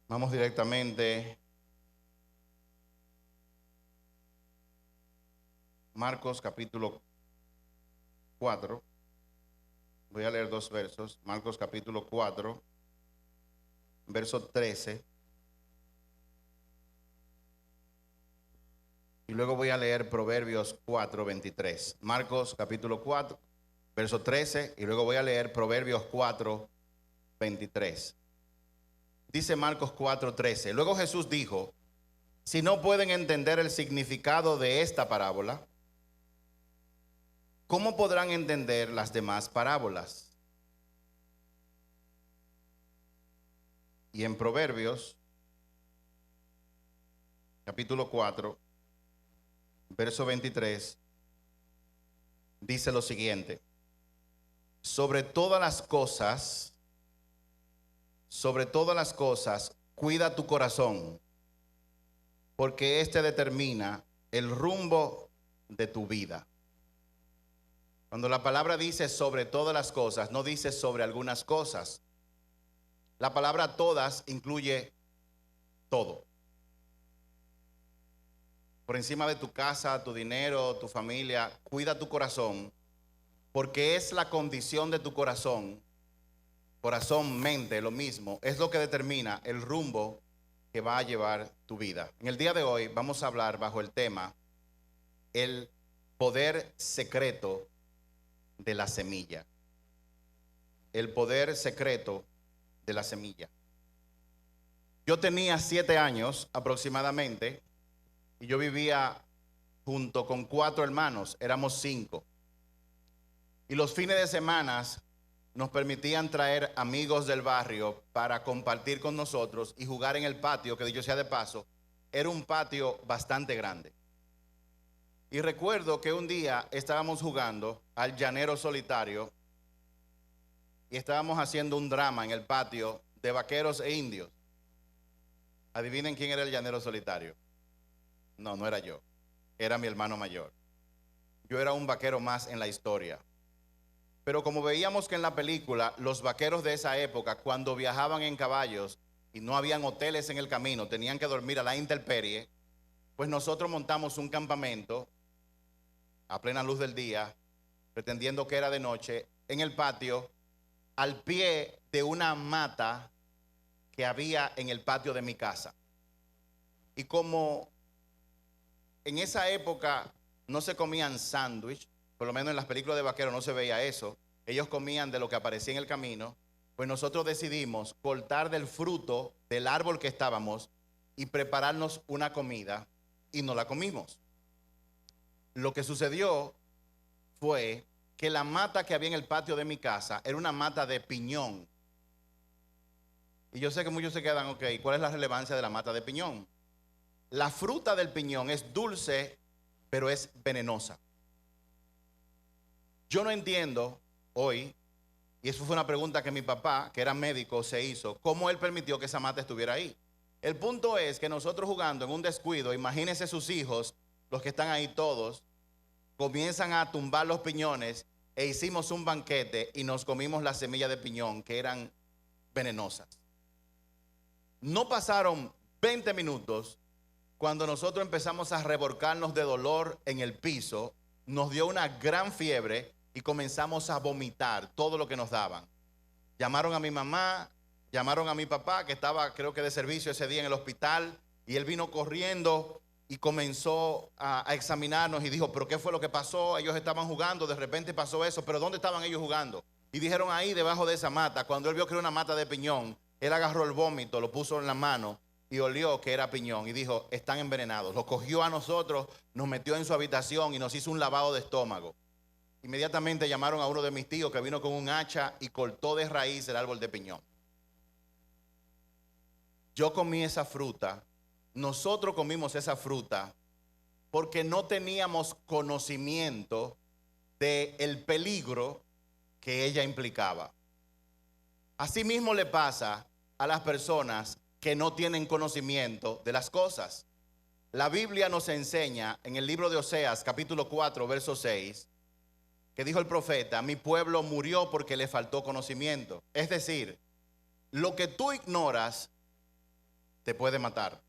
Vamos directamente. Marcos capítulo 4. Voy a leer dos versos. Marcos capítulo 4, verso 13. Y luego voy a leer Proverbios 4, 23. Marcos capítulo 4, verso 13. Y luego voy a leer Proverbios 4, 23. Dice Marcos 4, 13. Luego Jesús dijo: si no pueden entender el significado de esta parábola, ¿cómo podrán entender las demás parábolas? Y en Proverbios, capítulo 4, verso 23, dice lo siguiente: sobre todas las cosas, cuida tu corazón, porque éste determina el rumbo de tu vida. Cuando la palabra dice sobre todas las cosas, no dice sobre algunas cosas. La palabra todas incluye todo. Por encima de tu casa, tu dinero, tu familia, cuida tu corazón, porque es la condición de tu corazón, mente, lo mismo, es lo que determina el rumbo que va a llevar tu vida. En el día de hoy vamos a hablar bajo el tema el poder secreto de la semilla. El poder secreto de la semilla. Yo tenía 7 años aproximadamente y yo vivía junto con 4 hermanos, éramos 5. Y los fines de semana nos permitían traer amigos del barrio para compartir con nosotros y jugar en el patio, que dicho sea de paso, era un patio bastante grande. Y recuerdo que un día estábamos jugando al llanero solitario y estábamos haciendo un drama en el patio de vaqueros e indios. Adivinen quién era el llanero solitario. No, no era yo. Era mi hermano mayor. Yo era un vaquero más en la historia. Pero como veíamos que en la película, los vaqueros de esa época, cuando viajaban en caballos y no habían hoteles en el camino, tenían que dormir a la intemperie, pues nosotros montamos un campamento a plena luz del día, pretendiendo que era de noche, en el patio, al pie de una mata que había en el patio de mi casa. Y como en esa época no se comían sándwich, por lo menos en las películas de vaqueros no se veía eso, ellos comían de lo que aparecía en el camino, pues nosotros decidimos cortar del fruto del árbol que estábamos y prepararnos una comida y no la comimos. Lo que sucedió fue que la mata que había en el patio de mi casa era una mata de piñón. Y yo sé que muchos se quedan, ok, ¿cuál es la relevancia de la mata de piñón? La fruta del piñón es dulce, pero es venenosa. Yo no entiendo hoy, y eso fue una pregunta que mi papá, que era médico, se hizo, ¿cómo él permitió que esa mata estuviera ahí? El punto es que nosotros jugando en un descuido, imagínense sus hijos, los que están ahí todos, comienzan a tumbar los piñones e hicimos un banquete y nos comimos las semillas de piñón que eran venenosas. No pasaron 20 minutos cuando nosotros empezamos a revolcarnos de dolor en el piso, nos dio una gran fiebre y comenzamos a vomitar todo lo que nos daban. Llamaron a mi mamá, llamaron a mi papá, que estaba creo que de servicio ese día en el hospital, y él vino corriendo y comenzó a examinarnos y dijo, ¿pero qué fue lo que pasó? Ellos estaban jugando, de repente pasó eso, pero ¿dónde estaban ellos jugando? Y dijeron ahí debajo de esa mata. Cuando él vio que era una mata de piñón, él agarró el vómito, lo puso en la mano y olió que era piñón y dijo, están envenenados. Lo cogió a nosotros, nos metió en su habitación y nos hizo un lavado de estómago. Inmediatamente llamaron a uno de mis tíos que vino con un hacha y cortó de raíz el árbol de piñón. Yo comí esa fruta, nosotros comimos esa fruta porque no teníamos conocimiento del peligro que ella implicaba. Asimismo le pasa a las personas que no tienen conocimiento de las cosas. La Biblia nos enseña en el libro de Oseas, capítulo 4, verso 6, que dijo el profeta, mi pueblo murió porque le faltó conocimiento. Es decir, lo que tú ignoras te puede matar.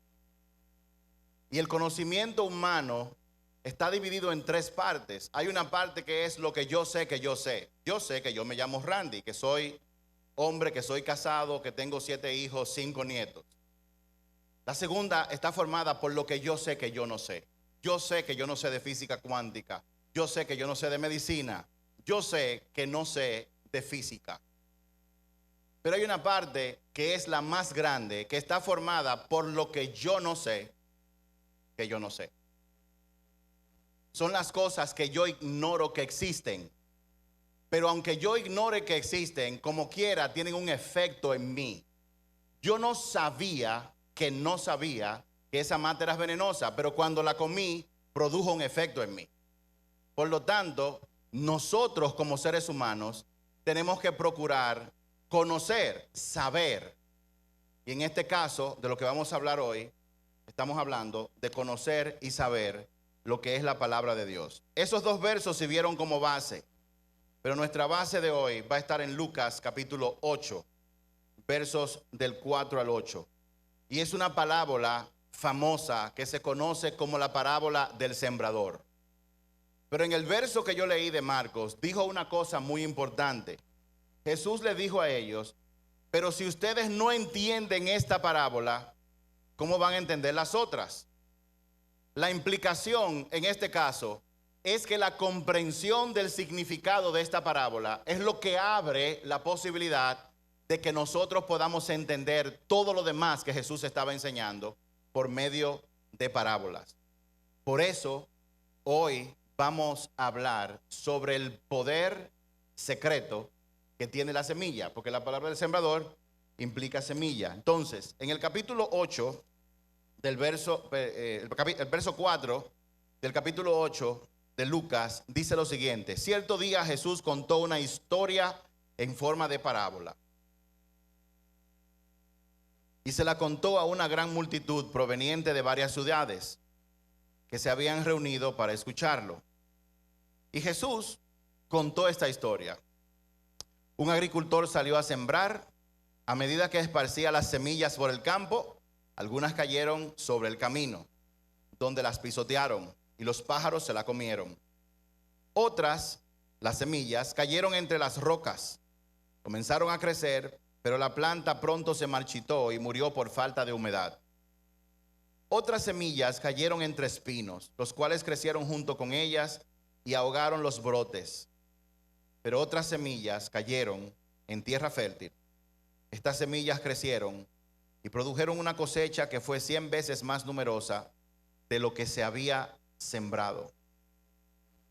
Y el conocimiento humano está dividido en tres partes. Hay una parte que es lo que yo sé que yo sé. Yo sé que yo me llamo Randy, que soy hombre, que soy casado, que tengo 7 hijos, 5 nietos. La segunda está formada por lo que yo sé que yo no sé. Yo sé que yo no sé de física cuántica. Yo sé que yo no sé de medicina. Yo sé que no sé de física. Pero hay una parte que es la más grande, que está formada por lo que yo no sé, que yo no sé. Son las cosas que yo ignoro que existen. Pero aunque yo ignore que existen, como quiera, tienen un efecto en mí. Yo no sabía que esa mata era venenosa, pero cuando la comí, produjo un efecto en mí. Por lo tanto, nosotros como seres humanos tenemos que procurar conocer, saber. Y en este caso, de lo que vamos a hablar hoy, estamos hablando de conocer y saber lo que es la palabra de Dios. Esos dos versos sirvieron como base, pero nuestra base de hoy va a estar en Lucas capítulo 8, versos del 4 al 8. Y es una parábola famosa que se conoce como la parábola del sembrador. Pero en el verso que yo leí de Marcos, dijo una cosa muy importante. Jesús le dijo a ellos, pero si ustedes no entienden esta parábola, ¿cómo van a entender las otras? La implicación en este caso es que la comprensión del significado de esta parábola es lo que abre la posibilidad de que nosotros podamos entender todo lo demás que Jesús estaba enseñando por medio de parábolas. Por eso, hoy vamos a hablar sobre el poder secreto que tiene la semilla, porque la palabra del sembrador implica semilla. Entonces, en el capítulo 8 del verso, el verso 4 del capítulo 8 de Lucas dice lo siguiente: cierto día Jesús contó una historia en forma de parábola y se la contó a una gran multitud proveniente de varias ciudades que se habían reunido para escucharlo. Y Jesús contó esta historia. Un agricultor salió a sembrar. A medida que esparcía las semillas por el campo, algunas cayeron sobre el camino, donde las pisotearon y los pájaros se la comieron. Otras, las semillas, cayeron entre las rocas. Comenzaron a crecer, pero la planta pronto se marchitó y murió por falta de humedad. Otras semillas cayeron entre espinos, los cuales crecieron junto con ellas y ahogaron los brotes. Pero otras semillas cayeron en tierra fértil. Estas semillas crecieron y produjeron una cosecha que fue 100 veces más numerosa de lo que se había sembrado.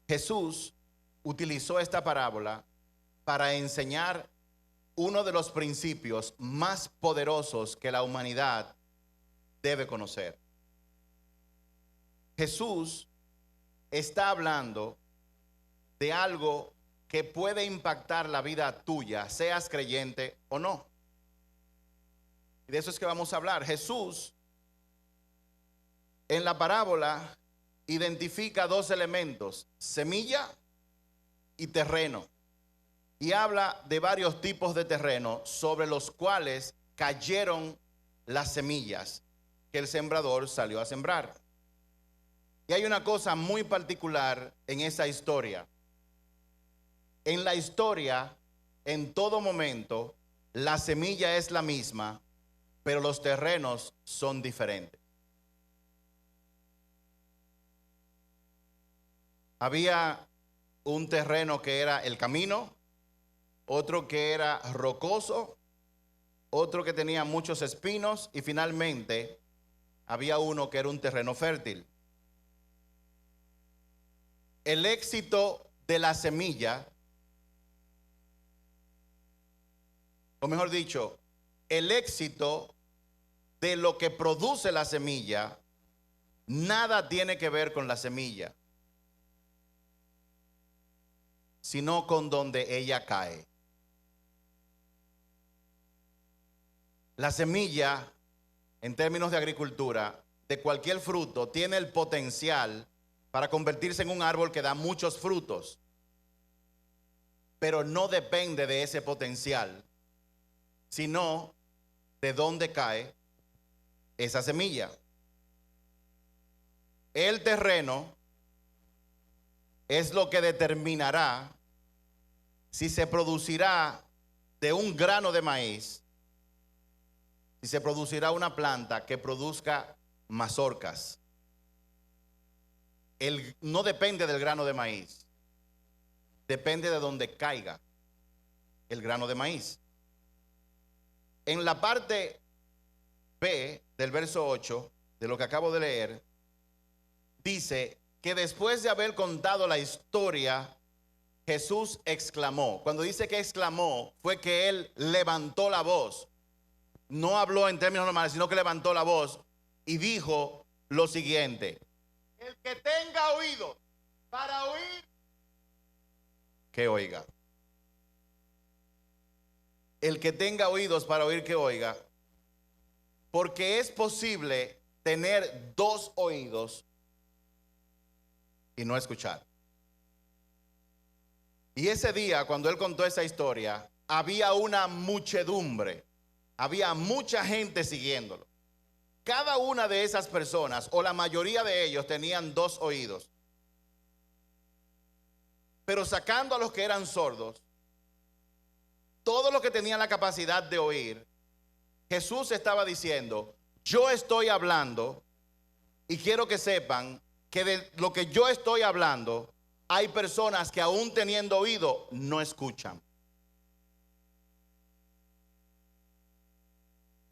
Jesús utilizó esta parábola para enseñar uno de los principios más poderosos que la humanidad debe conocer. Jesús está hablando de algo que puede impactar la vida tuya, seas creyente o no. Y de eso es que vamos a hablar. Jesús en la parábola identifica dos elementos: semilla y terreno. Y habla de varios tipos de terreno sobre los cuales cayeron las semillas que el sembrador salió a sembrar. Y hay una cosa muy particular en esa historia. En la historia, en todo momento, la semilla es la misma, pero los terrenos son diferentes. Había un terreno que era el camino, otro que era rocoso, otro que tenía muchos espinos y finalmente había uno que era un terreno fértil. El éxito de la semilla, o mejor dicho, el éxito de lo que produce la semilla, nada tiene que ver con la semilla, sino con donde ella cae. La semilla, en términos de agricultura, de cualquier fruto, tiene el potencial para convertirse en un árbol que da muchos frutos, pero no depende de ese potencial, sino de dónde cae esa semilla. El terreno es lo que determinará si se producirá de un grano de maíz, si se producirá una planta que produzca mazorcas. No depende del grano de maíz, depende de donde caiga el grano de maíz. En la parte B del verso 8 de lo que acabo de leer, dice que después de haber contado la historia, Jesús exclamó. Cuando dice que exclamó, fue que él levantó la voz. No habló en términos normales, sino que levantó la voz y dijo lo siguiente: el que tenga oídos para oír, que oiga. El que tenga oídos para oír, que oiga. Porque es posible tener dos oídos y no escuchar. Y ese día, cuando él contó esa historia, había una muchedumbre, había mucha gente siguiéndolo. Cada una de esas personas, o la mayoría de ellos, tenían dos oídos. Pero sacando a los que eran sordos, todos los que tenían la capacidad de oír, Jesús estaba diciendo: yo estoy hablando y quiero que sepan que de lo que yo estoy hablando, hay personas que aún teniendo oído no escuchan.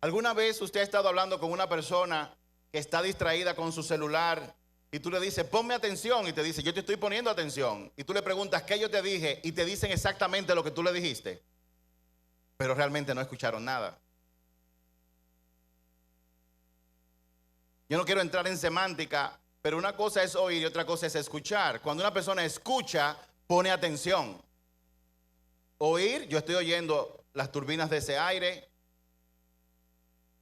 ¿Alguna vez usted ha estado hablando con una persona que está distraída con su celular y tú le dices, ponme atención, y te dice, yo te estoy poniendo atención, y tú le preguntas qué yo te dije y te dicen exactamente lo que tú le dijiste, pero realmente no escucharon nada? Yo no quiero entrar en semántica, pero una cosa es oír y otra cosa es escuchar. Cuando una persona escucha, pone atención. Oír, yo estoy oyendo las turbinas de ese aire,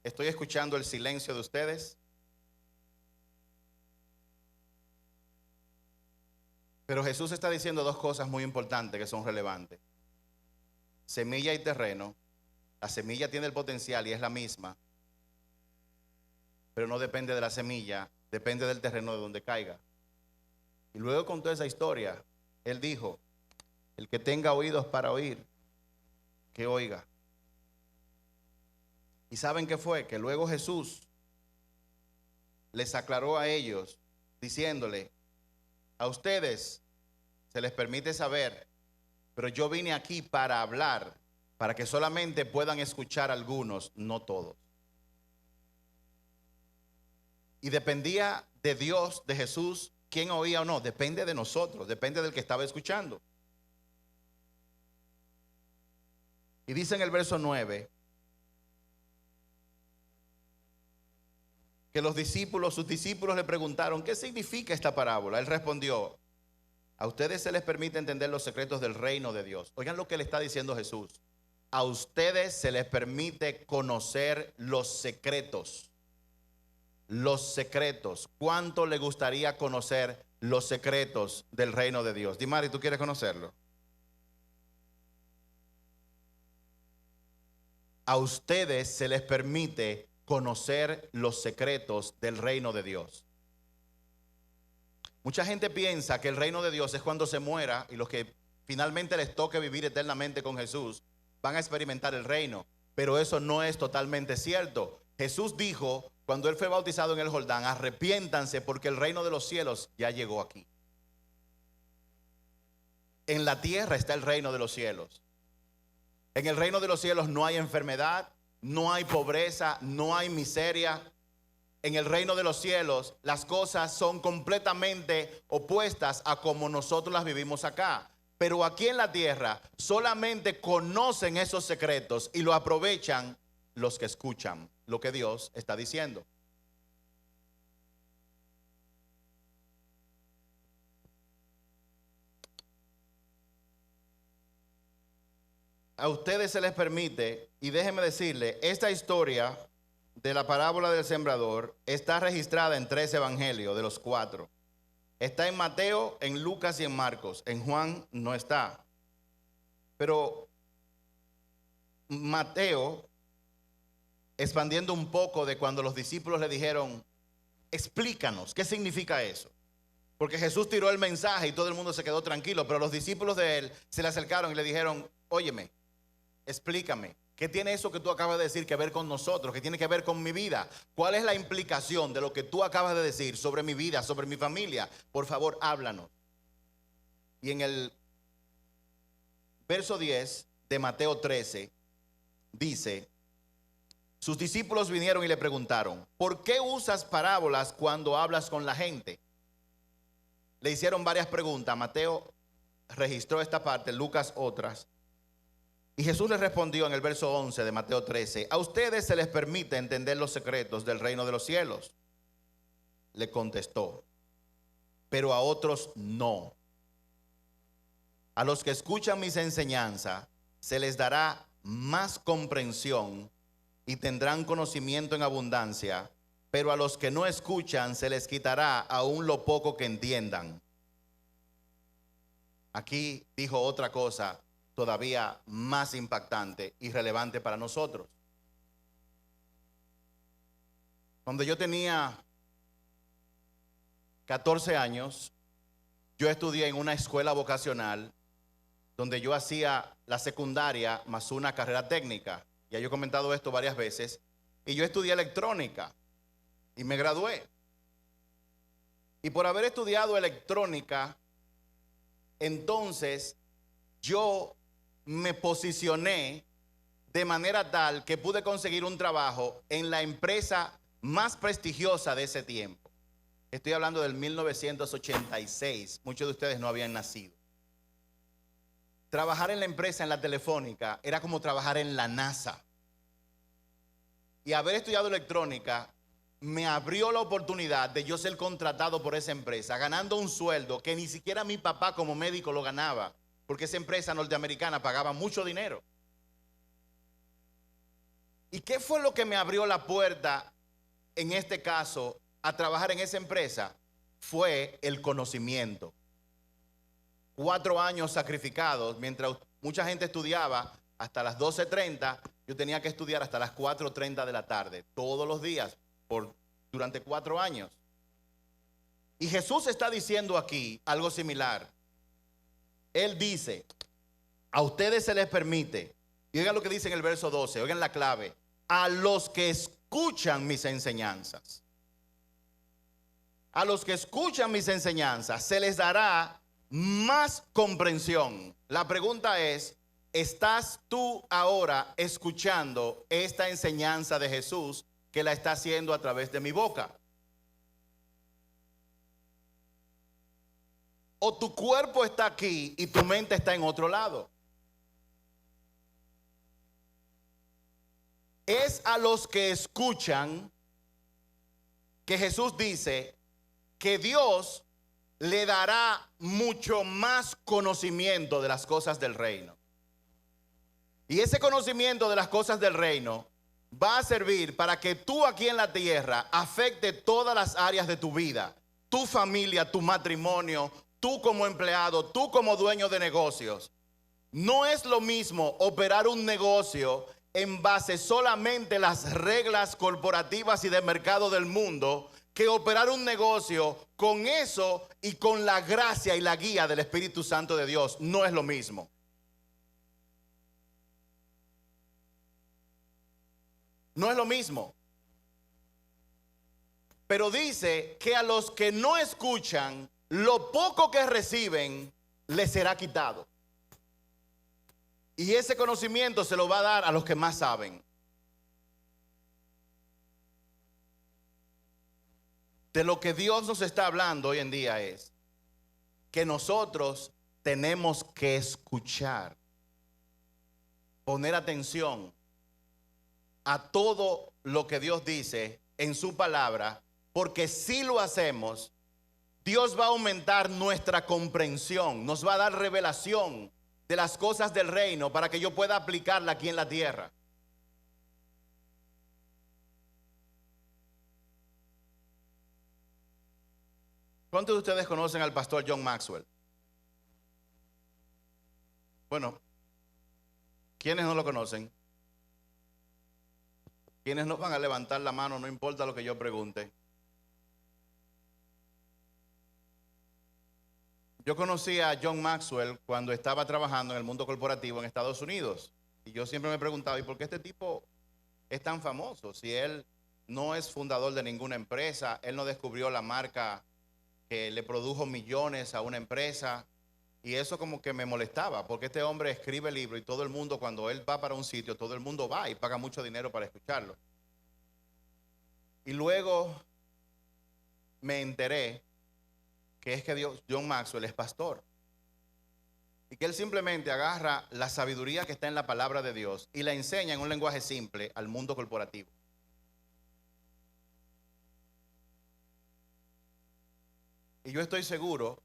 estoy escuchando el silencio de ustedes. Pero Jesús está diciendo dos cosas muy importantes que son relevantes. Semilla y terreno. La semilla tiene el potencial y es la misma, pero no depende de la semilla, depende del terreno de donde caiga. Y luego contó esa historia. Él dijo, el que tenga oídos para oír, que oiga. ¿Y saben qué fue? Que luego Jesús les aclaró a ellos diciéndole, a ustedes se les permite saber, pero yo vine aquí para hablar, para que solamente puedan escuchar algunos, no todos. Y dependía de Dios, de Jesús, quién oía o no. Depende de nosotros, depende del que estaba escuchando. Y dice en el verso 9 que sus discípulos le preguntaron, ¿qué significa esta parábola? Él respondió, a ustedes se les permite entender los secretos del reino de Dios. Oigan lo que le está diciendo Jesús. A ustedes se les permite conocer los secretos. Los secretos. ¿Cuánto le gustaría conocer los secretos del reino de Dios? Dimari, ¿tú quieres conocerlo? A ustedes se les permite conocer los secretos del reino de Dios. Mucha gente piensa que el reino de Dios es cuando se muera y los que finalmente les toque vivir eternamente con Jesús van a experimentar el reino, pero eso no es totalmente cierto. Jesús dijo cuando él fue bautizado en el Jordán, arrepiéntanse porque el reino de los cielos ya llegó aquí. En la tierra está el reino de los cielos. En el reino de los cielos no hay enfermedad, no hay pobreza, no hay miseria. En el reino de los cielos las cosas son completamente opuestas a como nosotros las vivimos acá. Pero aquí en la tierra solamente conocen esos secretos y lo aprovechan los que escuchan lo que Dios está diciendo. A ustedes se les permite, y déjenme decirle, esta historia de la parábola del sembrador está registrada en 3 evangelios de los 4. Está en Mateo, en Lucas y en Marcos. En Juan no está. Pero Mateo expandiendo un poco de cuando los discípulos le dijeron, explícanos, ¿qué significa eso? Porque Jesús tiró el mensaje y todo el mundo se quedó tranquilo, pero los discípulos de él se le acercaron y le dijeron, óyeme, explícame, ¿qué tiene eso que tú acabas de decir que ver con nosotros? ¿Qué tiene que ver con mi vida? ¿Cuál es la implicación de lo que tú acabas de decir sobre mi vida, sobre mi familia? Por favor, háblanos. Y en el verso 10 de Mateo 13 dice, sus discípulos vinieron y le preguntaron, ¿por qué usas parábolas cuando hablas con la gente? Le hicieron varias preguntas. Mateo registró esta parte, Lucas otras. Y Jesús les respondió en el verso 11 de Mateo 13, a ustedes se les permite entender los secretos del reino de los cielos. Le contestó, pero a otros no. A los que escuchan mis enseñanzas se les dará más comprensión y tendrán conocimiento en abundancia, pero a los que no escuchan se les quitará aún lo poco que entiendan. Aquí dijo otra cosa todavía más impactante y relevante para nosotros. Cuando yo tenía 14 años, yo estudié en una escuela vocacional donde yo hacía la secundaria más una carrera técnica. Ya yo he comentado esto varias veces. Y yo estudié electrónica y me gradué. Y por haber estudiado electrónica, entonces yo me posicioné de manera tal que pude conseguir un trabajo en la empresa más prestigiosa de ese tiempo. Estoy hablando del 1986. Muchos de ustedes no habían nacido. Trabajar en la empresa, en la telefónica, era como trabajar en la NASA. Y haber estudiado electrónica me abrió la oportunidad de yo ser contratado por esa empresa, ganando un sueldo que ni siquiera mi papá como médico lo ganaba, porque esa empresa norteamericana pagaba mucho dinero. ¿Y qué fue lo que me abrió la puerta, en este caso, a trabajar en esa empresa? Fue el conocimiento. 4 años sacrificados, mientras mucha gente estudiaba hasta las 12:30, yo tenía que estudiar hasta las 4:30 de la tarde, todos los días, durante 4 años. Y Jesús está diciendo aquí algo similar. Él dice, a ustedes se les permite, y oigan lo que dice en el verso 12, oigan la clave, a los que escuchan mis enseñanzas. A los que escuchan mis enseñanzas se les dará más comprensión. La pregunta es, ¿estás tú ahora escuchando esta enseñanza de Jesús que la está haciendo a través de mi boca? ¿O tu cuerpo está aquí y tu mente está en otro lado? Es a los que escuchan que Jesús dice que Dios le dará mucho más conocimiento de las cosas del reino. Y ese conocimiento de las cosas del reino va a servir para que tú aquí en la tierra afecte todas las áreas de tu vida, tu familia, tu matrimonio, tú como empleado, tú como dueño de negocios. No es lo mismo operar un negocio en base solamente a las reglas corporativas y de mercado del mundo, que operar un negocio con eso y con la gracia y la guía del Espíritu Santo de Dios. No es lo mismo. No es lo mismo. Pero dice que a los que no escuchan, lo poco que reciben les será quitado. Y ese conocimiento se lo va a dar a los que más saben. De lo que Dios nos está hablando hoy en día es que nosotros tenemos que escuchar, poner atención a todo lo que Dios dice en su palabra, porque si lo hacemos, Dios va a aumentar nuestra comprensión, nos va a dar revelación de las cosas del reino para que yo pueda aplicarla aquí en la tierra. ¿Cuántos de ustedes conocen al pastor John Maxwell? Bueno, ¿quiénes no lo conocen? ¿Quiénes no van a levantar la mano? No importa lo que yo pregunte. Yo conocí a John Maxwell cuando estaba trabajando en el mundo corporativo en Estados Unidos. Y yo siempre me preguntaba, ¿y por qué este tipo es tan famoso? Si él no es fundador de ninguna empresa, él no descubrió la marca que le produjo millones a una empresa. Y eso como que me molestaba, porque este hombre escribe libros y todo el mundo, cuando él va para un sitio, todo el mundo va y paga mucho dinero para escucharlo. Y luego me enteré que es que John Maxwell es pastor. Y que él simplemente agarra la sabiduría que está en la palabra de Dios y la enseña en un lenguaje simple al mundo corporativo. Y yo estoy seguro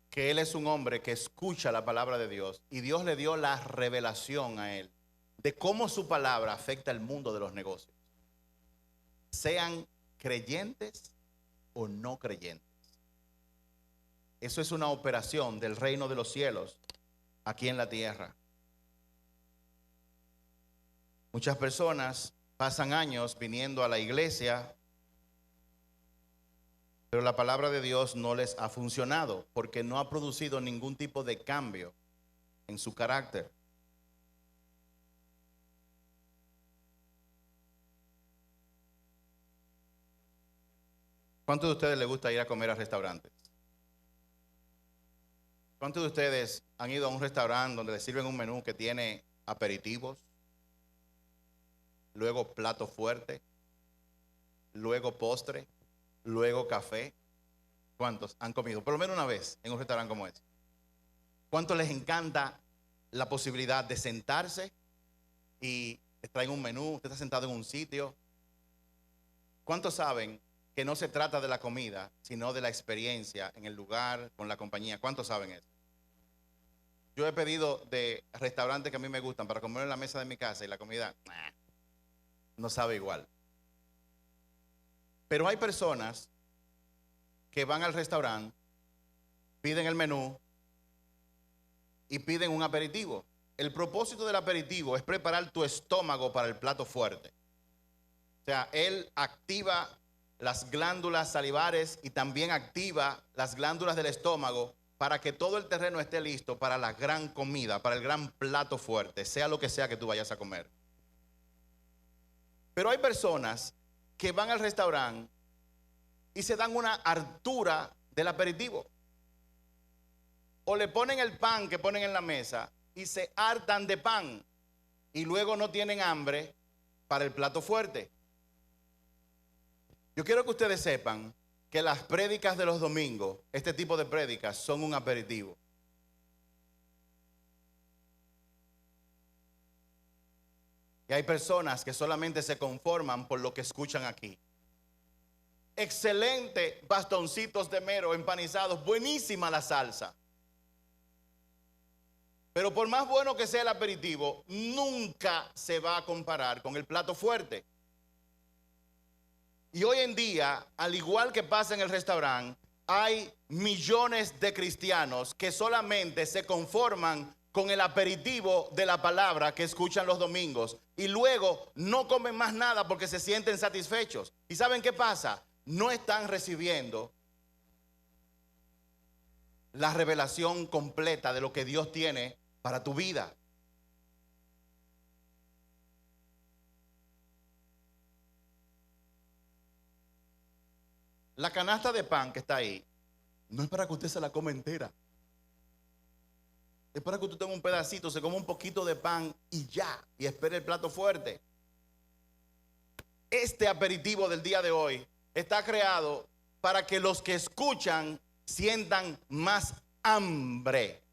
que él es un hombre que escucha la palabra de Dios y Dios le dio la revelación a él de cómo su palabra afecta el mundo de los negocios, sean creyentes o no creyentes. Eso es una operación del reino de los cielos aquí en la tierra. Muchas personas pasan años viniendo a la iglesia, pero la palabra de Dios no les ha funcionado porque no ha producido ningún tipo de cambio en su carácter. ¿Cuántos de ustedes les gusta ir a comer a restaurantes? ¿Cuántos de ustedes han ido a un restaurante donde les sirven un menú que tiene aperitivos, luego plato fuerte, luego postre, luego café? ¿Cuántos han comido por lo menos una vez en un restaurante como ese? ¿Cuántos les encanta la posibilidad de sentarse y les traen un menú, usted está sentado en un sitio? ¿Cuántos saben que no se trata de la comida, sino de la experiencia en el lugar, con la compañía? ¿Cuántos saben eso? Yo he pedido de restaurantes que a mí me gustan para comer en la mesa de mi casa y la comida no sabe igual. Pero hay personas que van al restaurante, piden el menú y piden un aperitivo. El propósito del aperitivo es preparar tu estómago para el plato fuerte. O sea, él activa las glándulas salivares y también activa las glándulas del estómago para que todo el terreno esté listo para la gran comida, para el gran plato fuerte, sea lo que sea que tú vayas a comer. Pero hay personas que van al restaurante y se dan una hartura del aperitivo. O le ponen el pan que ponen en la mesa y se hartan de pan y luego no tienen hambre para el plato fuerte. Yo quiero que ustedes sepan que las prédicas de los domingos, este tipo de prédicas, son un aperitivo. Y hay personas que solamente se conforman por lo que escuchan aquí. Excelente, bastoncitos de mero empanizados, buenísima la salsa. Pero por más bueno que sea el aperitivo, nunca se va a comparar con el plato fuerte. Y hoy en día, al igual que pasa en el restaurante, hay millones de cristianos que solamente se conforman con el aperitivo de la palabra que escuchan los domingos y luego no comen más nada porque se sienten satisfechos. ¿Y saben qué pasa? No están recibiendo la revelación completa de lo que Dios tiene para tu vida. La canasta de pan que está ahí no es para que usted se la coma entera. Es para que usted tenga un pedacito, se coma un poquito de pan y ya, y espere el plato fuerte. Este aperitivo del día de hoy está creado para que los que escuchan sientan más hambre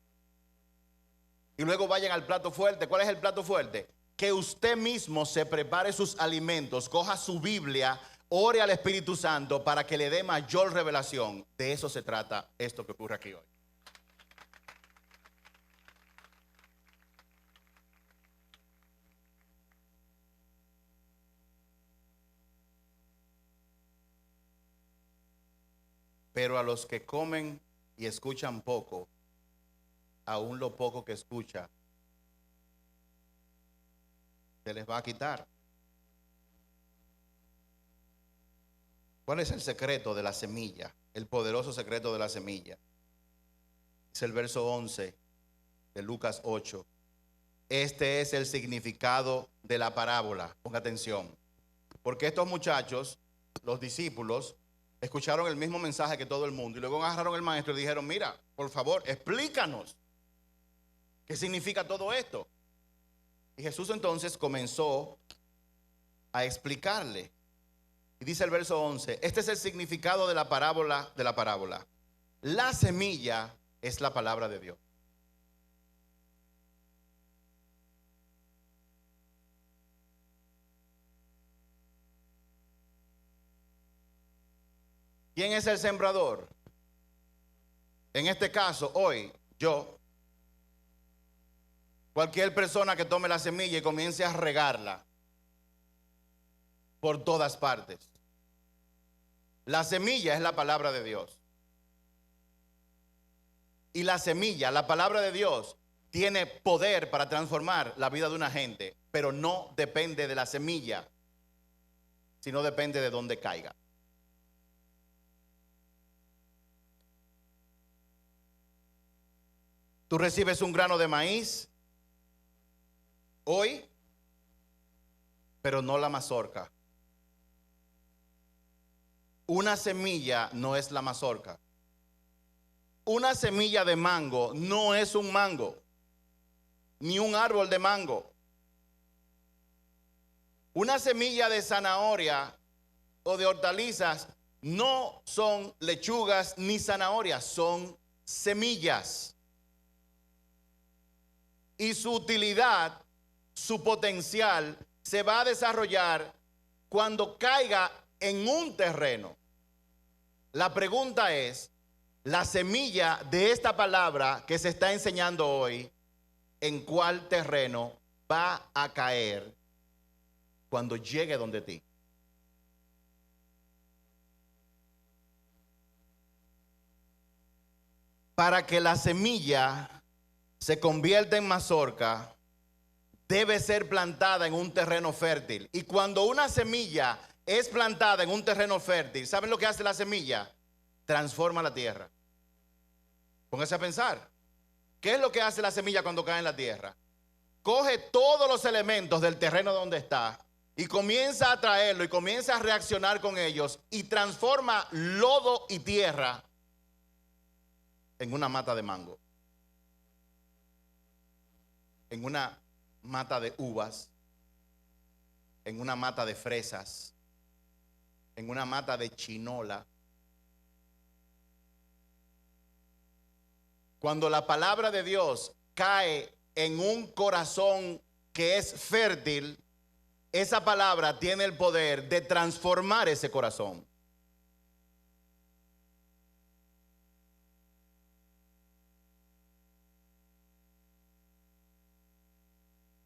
y luego vayan al plato fuerte. ¿Cuál es el plato fuerte? Que usted mismo se prepare sus alimentos, coja su Biblia, ore al Espíritu Santo para que le dé mayor revelación. De eso se trata esto que ocurre aquí hoy. Pero a los que comen y escuchan poco, aún lo poco que escucha, se les va a quitar. ¿Cuál es el secreto de la semilla? El poderoso secreto de la semilla. Es el verso 11 de Lucas 8. Este es el significado de la parábola. Ponga atención. Porque estos muchachos, los discípulos, escucharon el mismo mensaje que todo el mundo y luego agarraron al maestro y dijeron: mira, por favor, explícanos qué significa todo esto. Y Jesús entonces comenzó a explicarle. Y dice el verso 11: este es el significado de la parábola. La semilla es la palabra de Dios. ¿Quién es el sembrador? En este caso, hoy, yo. Cualquier persona que tome la semilla y comience a regarla por todas partes. La semilla es la palabra de Dios. Y la semilla, la palabra de Dios, tiene poder para transformar la vida de una gente, pero no depende de la semilla, sino depende de dónde caiga. Tú recibes un grano de maíz hoy, pero no la mazorca. Una semilla no es la mazorca. Una semilla de mango no es un mango, ni un árbol de mango. Una semilla de zanahoria o de hortalizas no son lechugas ni zanahorias, son semillas. Y su utilidad, su potencial, se va a desarrollar cuando caiga en un terreno. La pregunta es, la semilla de esta palabra que se está enseñando hoy, ¿en cuál terreno va a caer cuando llegue donde ti? Para que la semilla se convierta en mazorca, debe ser plantada en un terreno fértil. Y cuando una semilla es plantada en un terreno fértil, ¿saben lo que hace la semilla? Transforma la tierra. Póngase a pensar. ¿Qué es lo que hace la semilla cuando cae en la tierra? Coge todos los elementos del terreno donde está y comienza a traerlo y comienza a reaccionar con ellos y transforma lodo y tierra en una mata de mango, en una mata de uvas, en una mata de fresas, en una mata de chinola. Cuando la palabra de Dios cae en un corazón que es fértil, esa palabra tiene el poder de transformar ese corazón.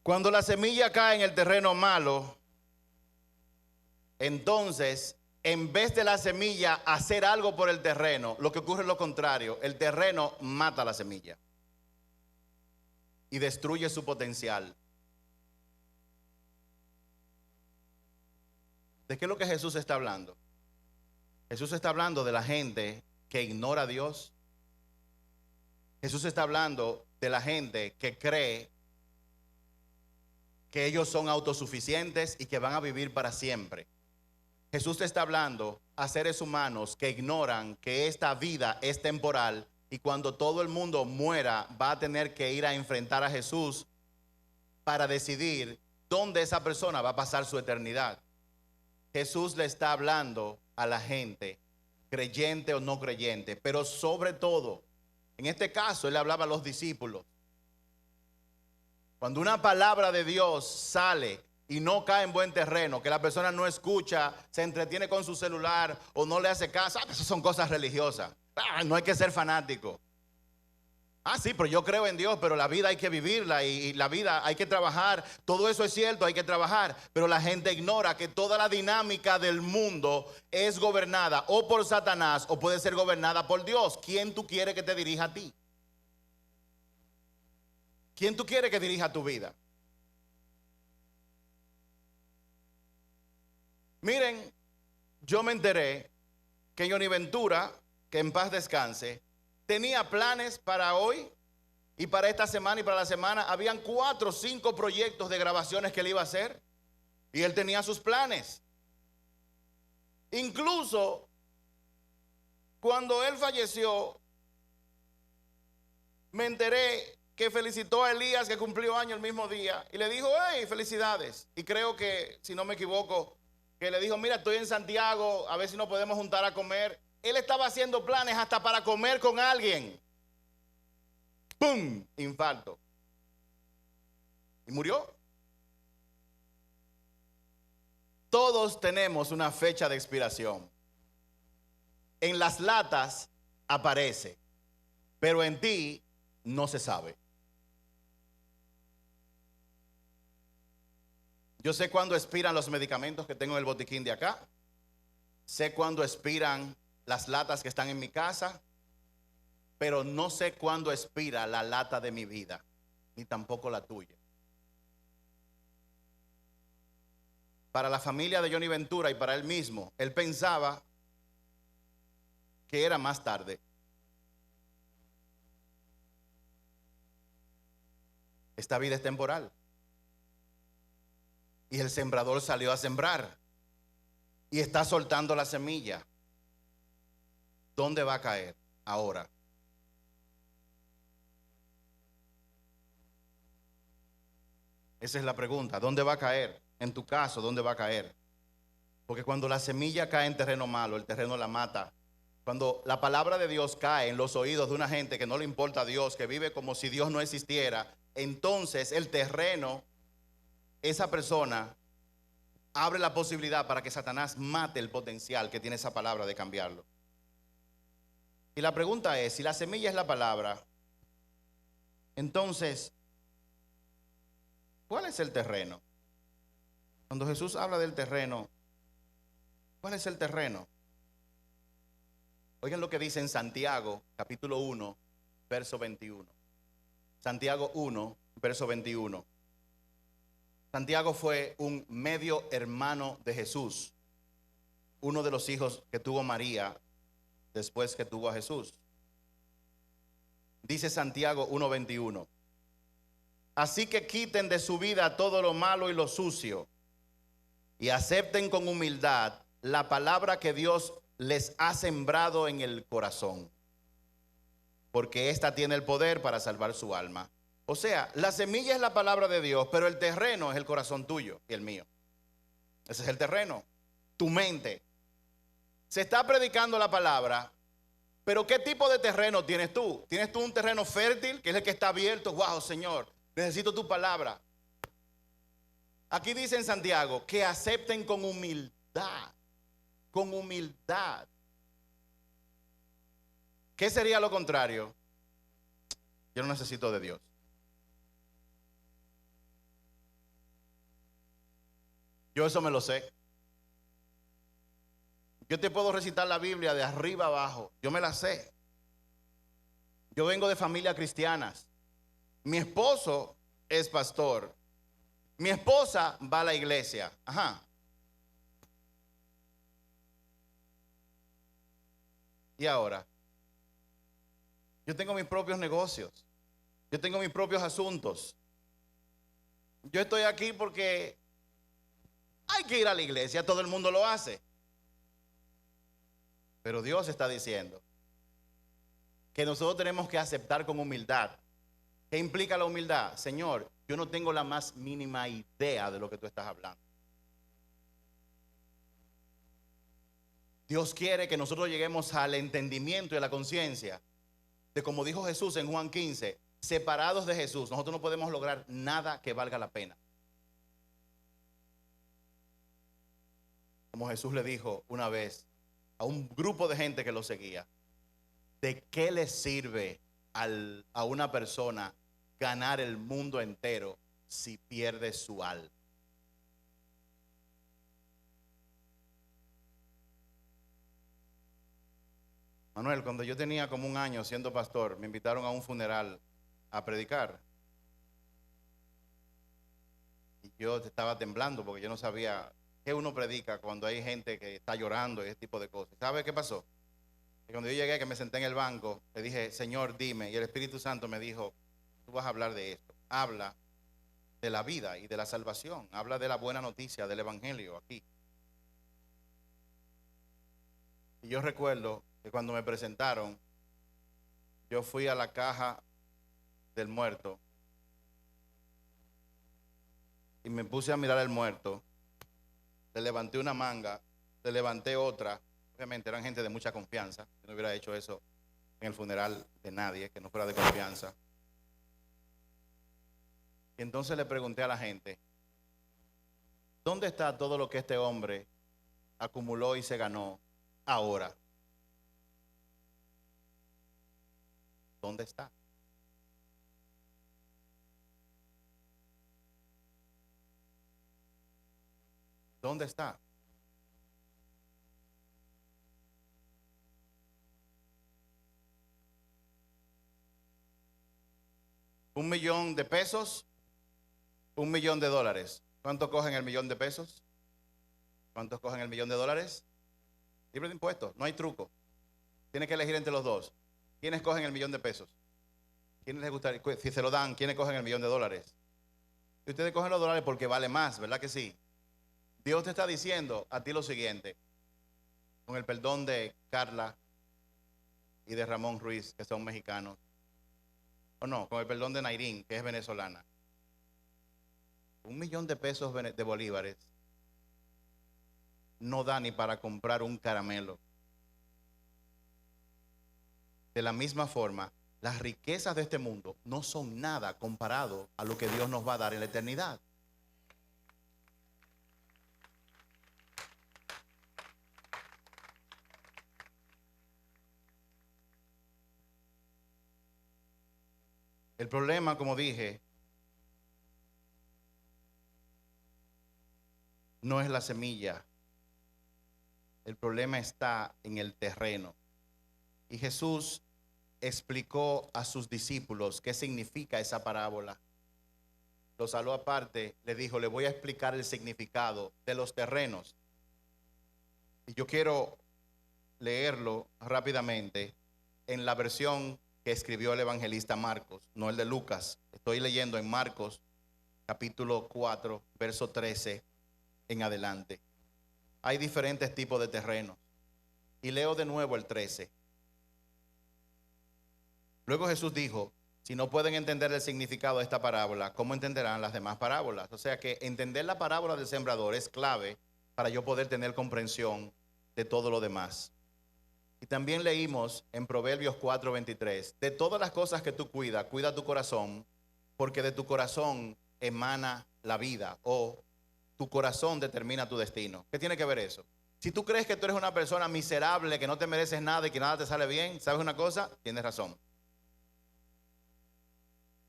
Cuando la semilla cae en el terreno malo, entonces, en vez de la semilla hacer algo por el terreno, lo que ocurre es lo contrario. El terreno mata la semilla y destruye su potencial. ¿De qué es lo que Jesús está hablando? Jesús está hablando de la gente que ignora a Dios. Jesús está hablando de la gente que cree que ellos son autosuficientes y que van a vivir para siempre. Jesús te está hablando a seres humanos que ignoran que esta vida es temporal y cuando todo el mundo muera va a tener que ir a enfrentar a Jesús para decidir dónde esa persona va a pasar su eternidad. Jesús le está hablando a la gente, creyente o no creyente, pero sobre todo, en este caso, él hablaba a los discípulos. Cuando una palabra de Dios sale y no cae en buen terreno, que la persona no escucha, se entretiene con su celular o no le hace caso, esas son cosas religiosas. No hay que ser fanático. Sí, pero yo creo en Dios, pero la vida hay que vivirla y la vida hay que trabajar. Todo eso es cierto, hay que trabajar, pero la gente ignora que toda la dinámica del mundo es gobernada o por Satanás o puede ser gobernada por Dios. ¿Quién tú quieres que te dirija a ti? ¿Quién tú quieres que dirija tu vida? Miren, yo me enteré que Johnny Ventura, que en paz descanse, tenía planes para hoy y para esta semana y para la semana. Habían 4 o 5 proyectos de grabaciones que él iba a hacer y él tenía sus planes. Incluso cuando él falleció, me enteré que felicitó a Elías, que cumplió año el mismo día, y le dijo, hey, felicidades. Y creo que, si no me equivoco, que le dijo, mira, estoy en Santiago, a ver si nos podemos juntar a comer. Él estaba haciendo planes hasta para comer con alguien. ¡Pum! Infarto. Y murió. Todos tenemos una fecha de expiración. En las latas aparece, pero en ti no se sabe. Yo sé cuándo expiran los medicamentos que tengo en el botiquín de acá. Sé cuándo expiran las latas que están en mi casa. Pero no sé cuándo expira la lata de mi vida, ni tampoco la tuya. Para la familia de Johnny Ventura y para él mismo, él pensaba que era más tarde. Esta vida es temporal. Y el sembrador salió a sembrar y está soltando la semilla. ¿Dónde va a caer ahora? Esa es la pregunta. ¿Dónde va a caer? En tu caso, ¿dónde va a caer? Porque cuando la semilla cae en terreno malo, el terreno la mata. Cuando la palabra de Dios cae en los oídos de una gente que no le importa a Dios, que vive como si Dios no existiera, entonces el terreno, esa persona, abre la posibilidad para que Satanás mate el potencial que tiene esa palabra de cambiarlo. Y la pregunta es, si la semilla es la palabra, entonces, ¿cuál es el terreno? Cuando Jesús habla del terreno, ¿cuál es el terreno? Oigan lo que dice en Santiago, capítulo 1, verso 21. Santiago 1, verso 21. Santiago fue un medio hermano de Jesús, uno de los hijos que tuvo María después que tuvo a Jesús. Dice Santiago 1:21. Así que quiten de su vida todo lo malo y lo sucio y acepten con humildad la palabra que Dios les ha sembrado en el corazón, porque ésta tiene el poder para salvar su alma. O sea, la semilla es la palabra de Dios, pero el terreno es el corazón tuyo y el mío. Ese es el terreno, tu mente. Se está predicando la palabra, pero ¿qué tipo de terreno tienes tú? ¿Tienes tú un terreno fértil, que es el que está abierto? Wow, Señor, necesito tu palabra. Aquí dice en Santiago que acepten con humildad. Con humildad. ¿Qué sería lo contrario? Yo no necesito de Dios. Yo eso me lo sé. Yo te puedo recitar la Biblia de arriba abajo. Yo me la sé. Yo vengo de familias cristianas. Mi esposo es pastor. Mi esposa va a la iglesia. Ajá. Y ahora, yo tengo mis propios negocios. Yo tengo mis propios asuntos. Yo estoy aquí porque hay que ir a la iglesia. Todo el mundo lo hace. Pero Dios está diciendo que nosotros tenemos que aceptar con humildad. ¿Qué implica la humildad? Señor, yo no tengo la más mínima idea de lo que tú estás hablando. Dios quiere que nosotros lleguemos al entendimiento y a la conciencia de, como dijo Jesús en Juan 15, separados de Jesús, nosotros no podemos lograr nada que valga la pena. Como Jesús le dijo una vez a un grupo de gente que lo seguía, ¿de qué le sirve a una persona ganar el mundo entero si pierde su alma? Manuel, cuando yo tenía como un año siendo pastor, me invitaron a un funeral a predicar. Y yo estaba temblando porque yo no sabía ¿Qué uno predica cuando hay gente que está llorando y ese tipo de cosas? ¿Sabe qué pasó? Que cuando yo llegué, que me senté en el banco, le dije, Señor, dime. Y el Espíritu Santo me dijo, tú vas a hablar de esto. Habla de la vida y de la salvación. Habla de la buena noticia del Evangelio aquí. Y yo recuerdo que cuando me presentaron, yo fui a la caja del muerto y me puse a mirar al muerto. Le levanté una manga, le levanté otra. Obviamente eran gente de mucha confianza. Yo no hubiera hecho eso en el funeral de nadie que no fuera de confianza. Y entonces le pregunté a la gente, ¿dónde está todo lo que este hombre acumuló y se ganó ahora? ¿Dónde está? ¿Dónde está? $1,000,000, $1,000,000. ¿Cuántos cogen el $1,000,000? ¿Cuántos cogen el $1,000,000? Libre de impuestos, no hay truco. Tiene que elegir entre los dos. ¿Quiénes cogen el $1,000,000? ¿Quiénes les gustaría? Si se lo dan, ¿quiénes cogen el $1,000,000? Y ustedes cogen los dólares porque vale más, ¿verdad que sí? Dios te está diciendo a ti lo siguiente, con el perdón de Carla y de Ramón Ruiz, que son mexicanos, o no, con el perdón de Nairín, que es venezolana. $1,000,000 de bolívares no da ni para comprar un caramelo. De la misma forma, las riquezas de este mundo no son nada comparado a lo que Dios nos va a dar en la eternidad. El problema, como dije, no es la semilla. El problema está en el terreno. Y Jesús explicó a sus discípulos qué significa esa parábola. Los habló aparte, le dijo, le voy a explicar el significado de los terrenos. Y yo quiero leerlo rápidamente en la versión que escribió el evangelista Marcos, no el de Lucas. Estoy leyendo en Marcos capítulo 4, verso 13 en adelante. Hay diferentes tipos de terrenos. Y leo de nuevo el 13. Luego Jesús dijo, si no pueden entender el significado de esta parábola, ¿cómo entenderán las demás parábolas? O sea que entender la parábola del sembrador es clave para yo poder tener comprensión de todo lo demás. Y también leímos en Proverbios 4:23, de todas las cosas que tú cuidas, cuida tu corazón, porque de tu corazón emana la vida, o tu corazón determina tu destino. ¿Qué tiene que ver eso? Si tú crees que tú eres una persona miserable, que no te mereces nada y que nada te sale bien, ¿sabes una cosa? Tienes razón.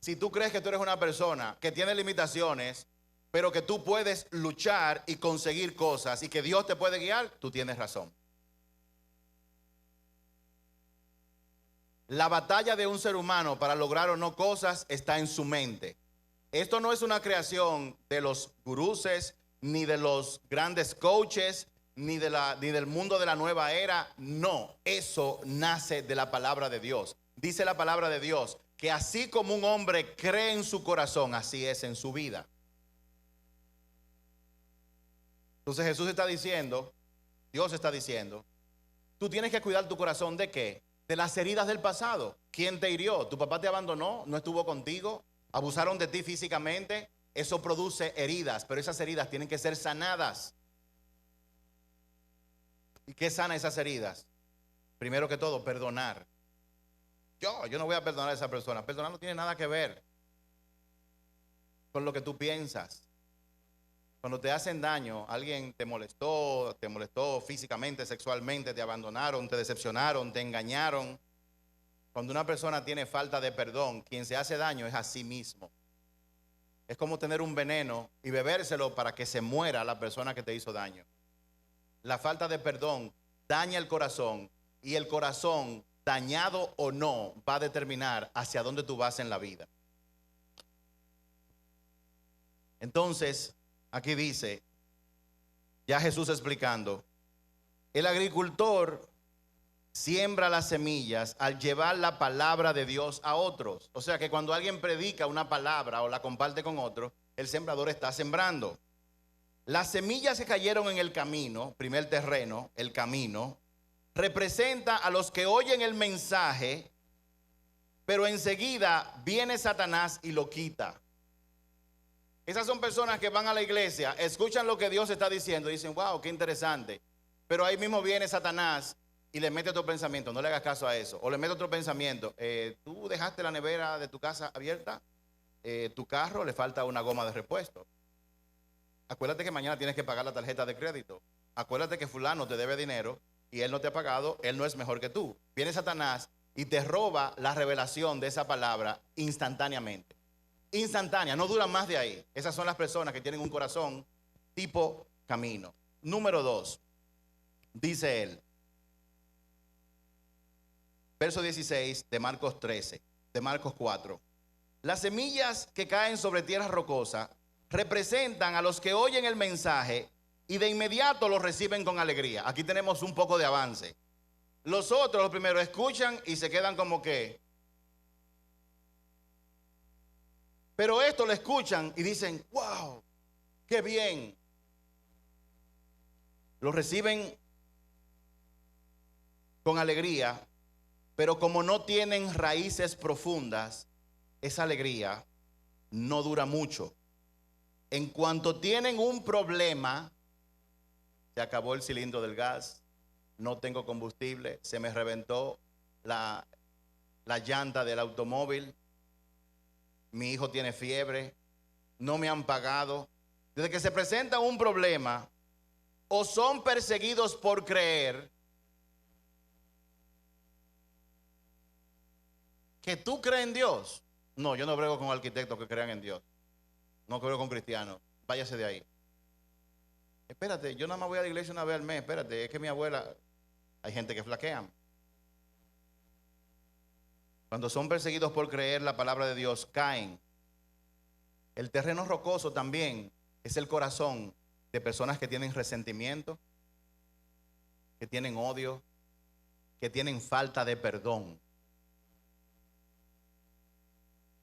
Si tú crees que tú eres una persona que tiene limitaciones, pero que tú puedes luchar y conseguir cosas y que Dios te puede guiar, tú tienes razón. La batalla de un ser humano para lograr o no cosas está en su mente. Esto no es una creación de los guruses, ni de los grandes coaches, ni del mundo de la nueva era. No, eso nace de la palabra de Dios. Dice la palabra de Dios que así como un hombre cree en su corazón, así es en su vida. Entonces Jesús está diciendo, Dios está diciendo, tú tienes que cuidar tu corazón ¿de qué? De las heridas del pasado. ¿Quién te hirió? ¿Tu papá te abandonó? ¿No estuvo contigo? ¿Abusaron de ti físicamente? Eso produce heridas, pero esas heridas tienen que ser sanadas. ¿Y qué sana esas heridas? Primero que todo, perdonar. Yo no voy a perdonar a esa persona. Perdonar no tiene nada que ver con lo que tú piensas. Cuando te hacen daño, alguien te molestó físicamente, sexualmente, te abandonaron, te decepcionaron, te engañaron. Cuando una persona tiene falta de perdón, quien se hace daño es a sí mismo. Es como tener un veneno y bebérselo para que se muera la persona que te hizo daño. La falta de perdón daña el corazón y el corazón, dañado o no, va a determinar hacia dónde tú vas en la vida. Entonces, aquí dice, Ya Jesús explicando, el agricultor siembra las semillas al llevar la palabra de Dios a otros. O sea que cuando alguien predica una palabra o la comparte con otro, el sembrador está sembrando. Las semillas que cayeron en el camino, primer terreno, el camino, representa a los que oyen el mensaje, pero enseguida viene Satanás y lo quita. Esas son personas que van a la iglesia, escuchan lo que Dios está diciendo y dicen, wow, qué interesante. Pero ahí mismo viene Satanás y le mete otro pensamiento, no le hagas caso a eso. O le mete otro pensamiento, tú dejaste la nevera de tu casa abierta, tu carro le falta una goma de repuesto. Acuérdate que mañana tienes que pagar la tarjeta de crédito. Acuérdate que fulano te debe dinero y él no te ha pagado, él no es mejor que tú. Viene Satanás y te roba la revelación de esa palabra instantáneamente. Instantánea, no dura más de ahí. Esas son las personas que tienen un corazón tipo camino. Número 2, dice él, verso 16 de Marcos 13, de Marcos 4. Las semillas que caen sobre tierra rocosa representan a los que oyen el mensaje y de inmediato lo reciben con alegría. Aquí tenemos un poco de avance. Los otros, los primeros, escuchan y se quedan como que. Pero esto lo escuchan y dicen, wow, qué bien. Lo reciben con alegría, pero como no tienen raíces profundas, esa alegría no dura mucho. En cuanto tienen un problema, se acabó el cilindro del gas, no tengo combustible, se me reventó la llanta del automóvil, mi hijo tiene fiebre, no me han pagado. Desde que se presenta un problema, o son perseguidos por creer que tú crees en Dios. No, yo no brego con arquitectos que crean en Dios. No creo con cristianos. Váyase de ahí. Espérate, yo nada más voy a la iglesia una vez al mes. Espérate, es que mi abuela, hay gente que flaquean. Cuando son perseguidos por creer la palabra de Dios, caen. El terreno rocoso también es el corazón de personas que tienen resentimiento, que tienen odio, que tienen falta de perdón.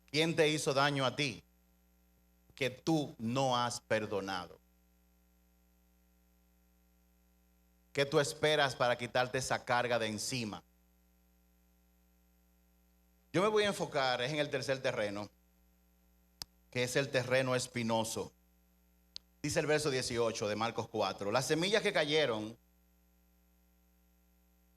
¿Quién te hizo daño a ti que tú no has perdonado? ¿Qué tú esperas para quitarte esa carga de encima? Yo me voy a enfocar en el tercer terreno, que es el terreno espinoso. Dice el verso 18 de Marcos 4, las semillas que cayeron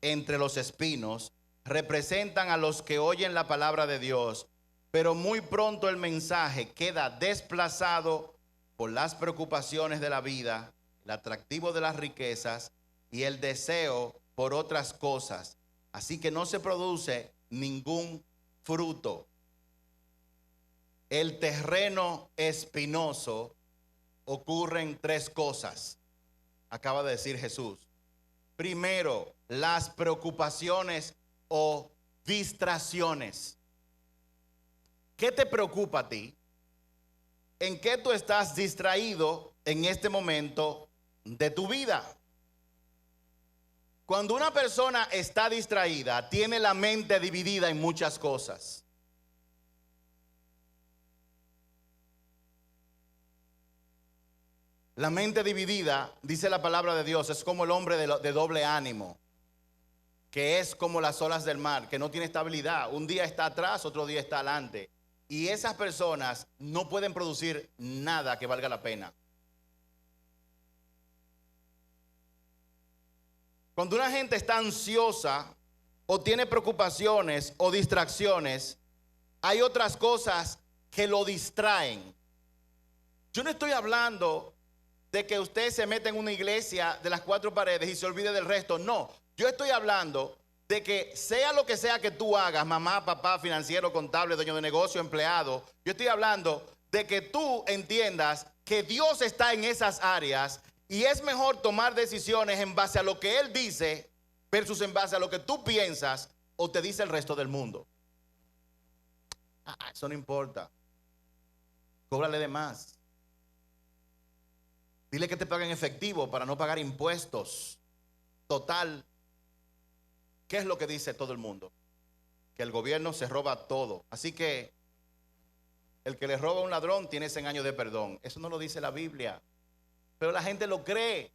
entre los espinos representan a los que oyen la palabra de Dios, pero muy pronto el mensaje queda desplazado por las preocupaciones de la vida, el atractivo de las riquezas y el deseo por otras cosas. Así que no se produce ningún fruto. El terreno espinoso ocurren 3 cosas. Acaba de decir Jesús. Primero, las preocupaciones o distracciones. ¿Qué te preocupa a ti? ¿En qué tú estás distraído en este momento de tu vida? Cuando una persona está distraída, tiene la mente dividida en muchas cosas. La mente dividida, dice la palabra de Dios, es como el hombre de doble ánimo, que es como las olas del mar, que no tiene estabilidad. Un día está atrás, otro día está adelante. Y esas personas no pueden producir nada que valga la pena. Cuando una gente está ansiosa o tiene preocupaciones o distracciones, hay otras cosas que lo distraen. Yo no estoy hablando de que usted se meta en una iglesia de las 4 paredes y se olvide del resto. No, yo estoy hablando de que sea lo que sea que tú hagas, mamá, papá, financiero, contable, dueño de negocio, empleado, yo estoy hablando de que tú entiendas que Dios está en esas áreas y es mejor tomar decisiones en base a lo que Él dice versus en base a lo que tú piensas o te dice el resto del mundo. Eso no importa. Cóbrale de más. Dile que te paguen efectivo para no pagar impuestos. Total, ¿qué es lo que dice todo el mundo? Que el gobierno se roba todo. Así que el que le roba a un ladrón tiene 100 años de perdón. Eso no lo dice la Biblia, pero la gente lo cree.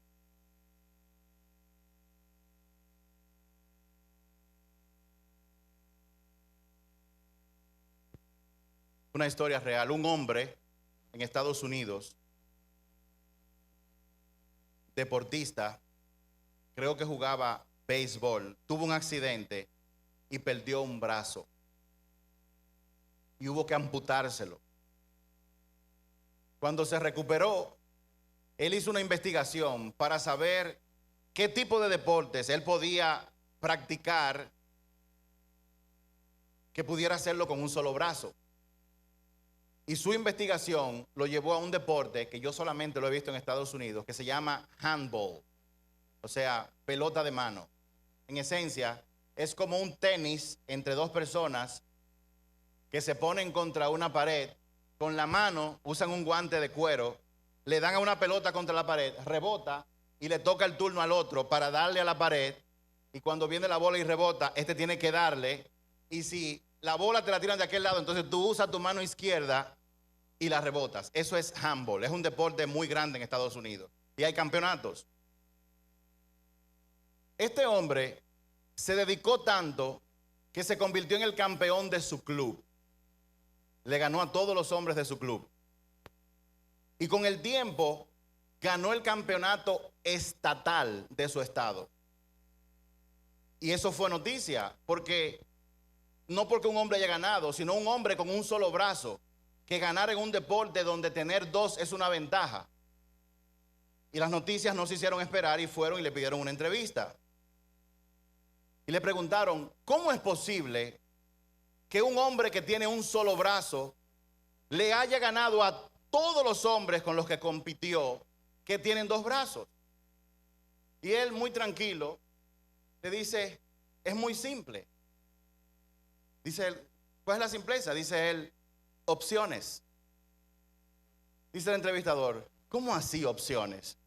Una historia real. Un hombre en Estados Unidos, deportista, creo que jugaba béisbol, tuvo un accidente y perdió un brazo. Y hubo que amputárselo. Cuando se recuperó, él hizo una investigación para saber qué tipo de deportes él podía practicar que pudiera hacerlo con un solo brazo. Y su investigación lo llevó a un deporte que yo solamente lo he visto en Estados Unidos, que se llama handball, o sea, pelota de mano. En esencia, es como un tenis entre dos personas que se ponen contra una pared. Con la mano usan un guante de cuero, le dan a una pelota contra la pared, rebota y le toca el turno al otro para darle a la pared. Y cuando viene la bola y rebota, este tiene que darle. Y si la bola te la tiran de aquel lado, entonces tú usas tu mano izquierda y la rebotas. Eso es handball. Es un deporte muy grande en Estados Unidos. Y hay campeonatos. Este hombre se dedicó tanto que se convirtió en el campeón de su club. Le ganó a todos los hombres de su club. Y con el tiempo ganó el campeonato estatal de su estado. Y eso fue noticia, porque no porque un hombre haya ganado, sino un hombre con un solo brazo, que ganar en un deporte donde tener dos es una ventaja. Y las noticias no se hicieron esperar y fueron y le pidieron una entrevista. Y le preguntaron, ¿cómo es posible que un hombre que tiene un solo brazo le haya ganado a todos los hombres con los que compitió que tienen dos brazos? Y él, muy tranquilo, le dice, es muy simple. Dice él, ¿cuál es la simpleza? Dice él, opciones. Dice el entrevistador, ¿cómo así opciones?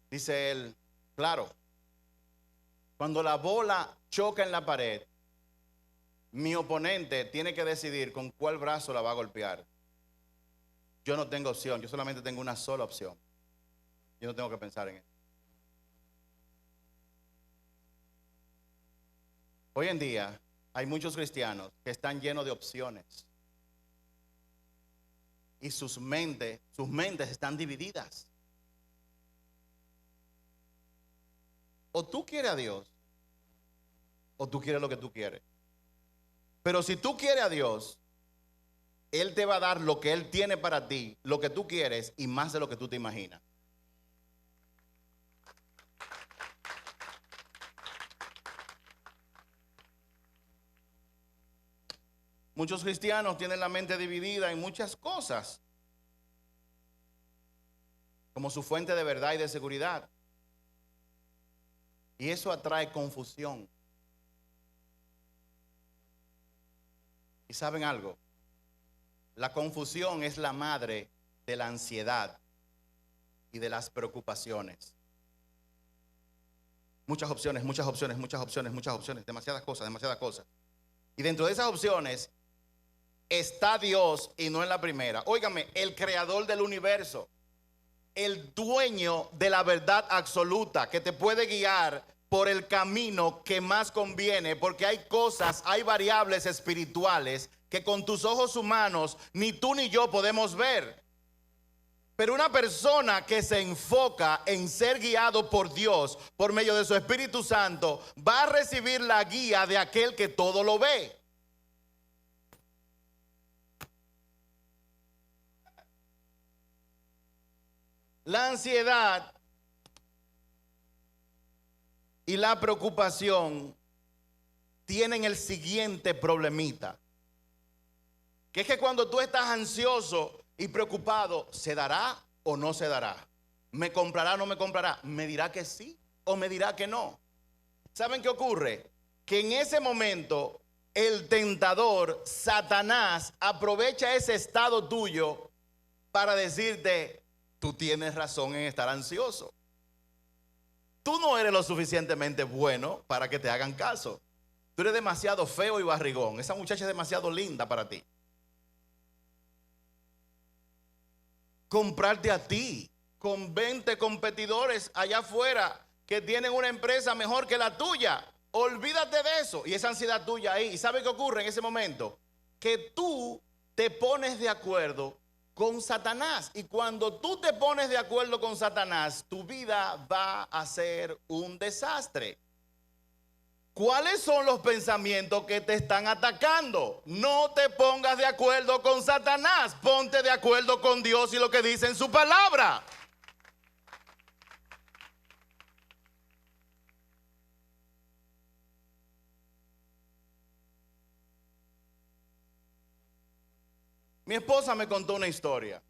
Dice él, claro, cuando la bola choca en la pared, mi oponente tiene que decidir con cuál brazo la va a golpear. Yo no tengo opción, yo solamente tengo una sola opción. Yo no tengo que pensar en eso. Hoy en día hay muchos cristianos que están llenos de opciones. Y sus mentes están divididas. O tú quieres a Dios, o tú quieres lo que tú quieres. Pero si tú quieres a Dios, Él te va a dar lo que Él tiene para ti, lo que tú quieres y más de lo que tú te imaginas. Muchos cristianos tienen la mente dividida en muchas cosas, como su fuente de verdad y de seguridad. Y eso atrae confusión. ¿Y saben algo? La confusión es la madre de la ansiedad y de las preocupaciones. Muchas opciones, muchas opciones, muchas opciones, muchas opciones, demasiadas cosas, demasiadas cosas. Y dentro de esas opciones está Dios y no en la primera. Óigame, el creador del universo, el dueño de la verdad absoluta que te puede guiar por el camino que más conviene, porque hay cosas, hay variables espirituales que con tus ojos humanos ni tú ni yo podemos ver. Pero una persona que se enfoca en ser guiado por Dios por medio de su Espíritu Santo va a recibir la guía de aquel que todo lo ve. La ansiedad y la preocupación tienen el siguiente problemita, que es que cuando tú estás ansioso y preocupado, ¿se dará o no se dará? ¿Me comprará o no me comprará? ¿Me dirá que sí o me dirá que no? ¿Saben qué ocurre? Que en ese momento el tentador, Satanás, aprovecha ese estado tuyo para decirte, tú tienes razón en estar ansioso. Tú no eres lo suficientemente bueno para que te hagan caso. Tú eres demasiado feo y barrigón. Esa muchacha es demasiado linda para ti. Comprarte a ti con 20 competidores allá afuera que tienen una empresa mejor que la tuya. Olvídate de eso y esa ansiedad tuya ahí. ¿Y sabe qué ocurre en ese momento? Que tú te pones de acuerdo con Satanás. Y cuando tú te pones de acuerdo con Satanás, tu vida va a ser un desastre. ¿Cuáles son los pensamientos que te están atacando? No te pongas de acuerdo con Satanás. Ponte de acuerdo con Dios y lo que dice en su palabra. Mi esposa me contó una historia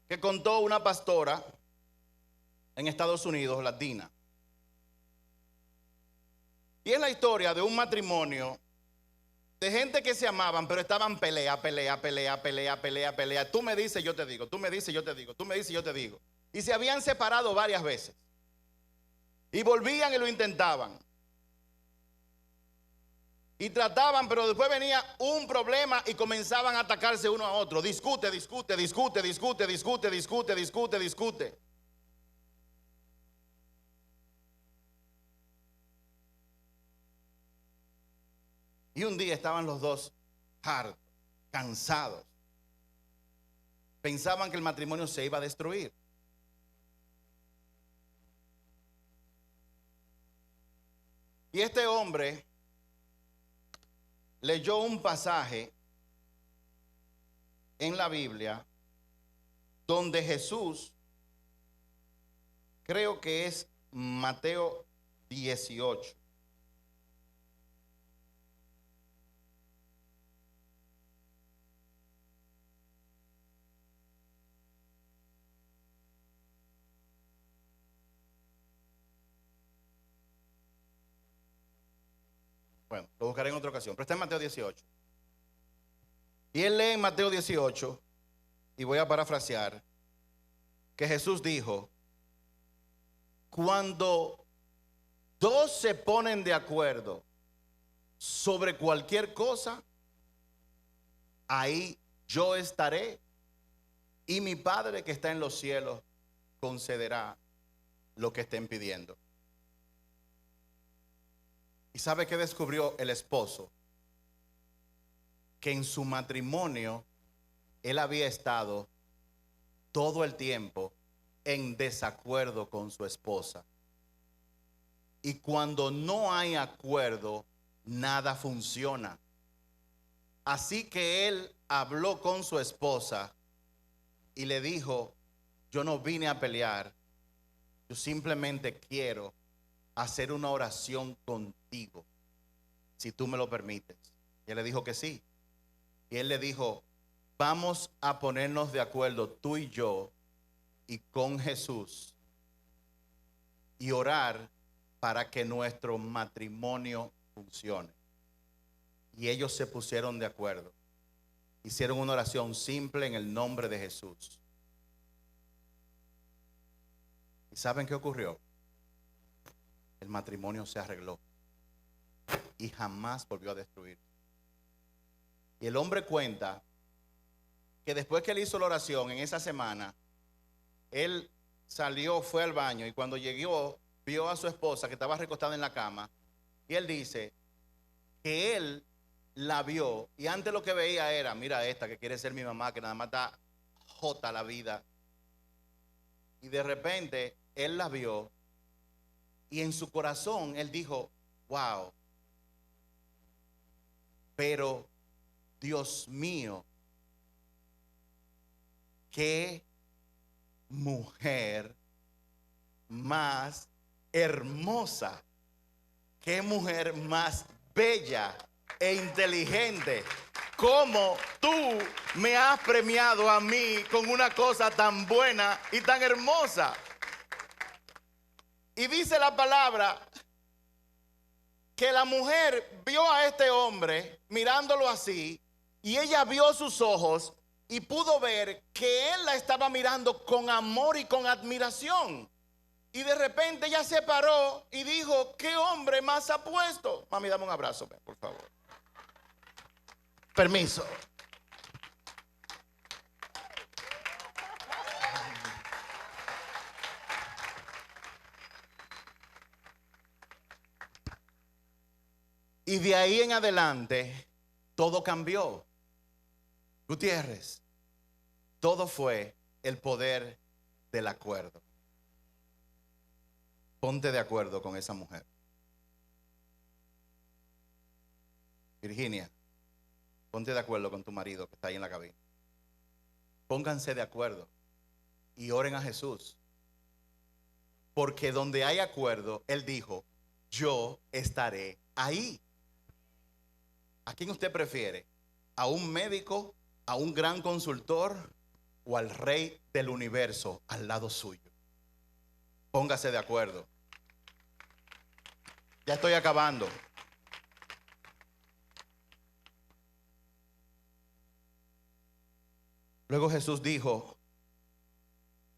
que contó una pastora en Estados Unidos, latina. Y es la historia de un matrimonio de gente que se amaban, pero estaban pelea. Tú me dices, yo te digo, tú me dices, yo te digo, tú me dices, yo te digo. Y se habían separado varias veces. Y volvían y lo intentaban. Y trataban, pero después venía un problema y comenzaban a atacarse uno a otro. Discute. Y un día estaban los dos hartos, cansados. Pensaban que el matrimonio se iba a destruir. Y este hombre leyó un pasaje en la Biblia donde Jesús, creo que es Mateo 18. Bueno, lo buscaré en otra ocasión, pero está en Mateo 18. Y él lee en Mateo 18, y voy a parafrasear, que Jesús dijo, cuando dos se ponen de acuerdo sobre cualquier cosa, ahí yo estaré, y mi Padre que está en los cielos concederá lo que estén pidiendo. ¿Y sabe qué descubrió el esposo? Que en su matrimonio él había estado todo el tiempo en desacuerdo con su esposa. Y cuando no hay acuerdo, nada funciona. Así que él habló con su esposa y le dijo, yo no vine a pelear, yo simplemente quiero hacer una oración contigo, si tú me lo permites. Y él le dijo que sí. Y él le dijo, vamos a ponernos de acuerdo tú y yo y con Jesús y orar para que nuestro matrimonio funcione. Y ellos se pusieron de acuerdo. Hicieron una oración simple en el nombre de Jesús. ¿Y saben qué ocurrió? El matrimonio se arregló y jamás volvió a destruir. Y el hombre cuenta que después que él hizo la oración en esa semana, él salió, fue al baño y cuando llegó vio a su esposa que estaba recostada en la cama y él dice que él la vio y antes lo que veía era, mira esta que quiere ser mi mamá, que nada más está jota la vida. Y de repente él la vio y en su corazón él dijo, wow, pero Dios mío, qué mujer más hermosa, qué mujer más bella e inteligente. ¿Cómo tú me has premiado a mí con una cosa tan buena y tan hermosa? Y dice la palabra que la mujer vio a este hombre mirándolo así y ella vio sus ojos y pudo ver que él la estaba mirando con amor y con admiración. Y de repente ella se paró y dijo, ¿qué hombre más apuesto? Mami, dame un abrazo, por favor. Permiso. Y de ahí en adelante, todo cambió. Gutiérrez, todo fue el poder del acuerdo. Ponte de acuerdo con esa mujer. Virginia, ponte de acuerdo con tu marido que está ahí en la cabina. Pónganse de acuerdo y oren a Jesús. Porque donde hay acuerdo, Él dijo, yo estaré ahí. ¿A quién usted prefiere? ¿A un médico, a un gran consultor o al rey del universo al lado suyo? Póngase de acuerdo. Ya estoy acabando. Luego Jesús dijo,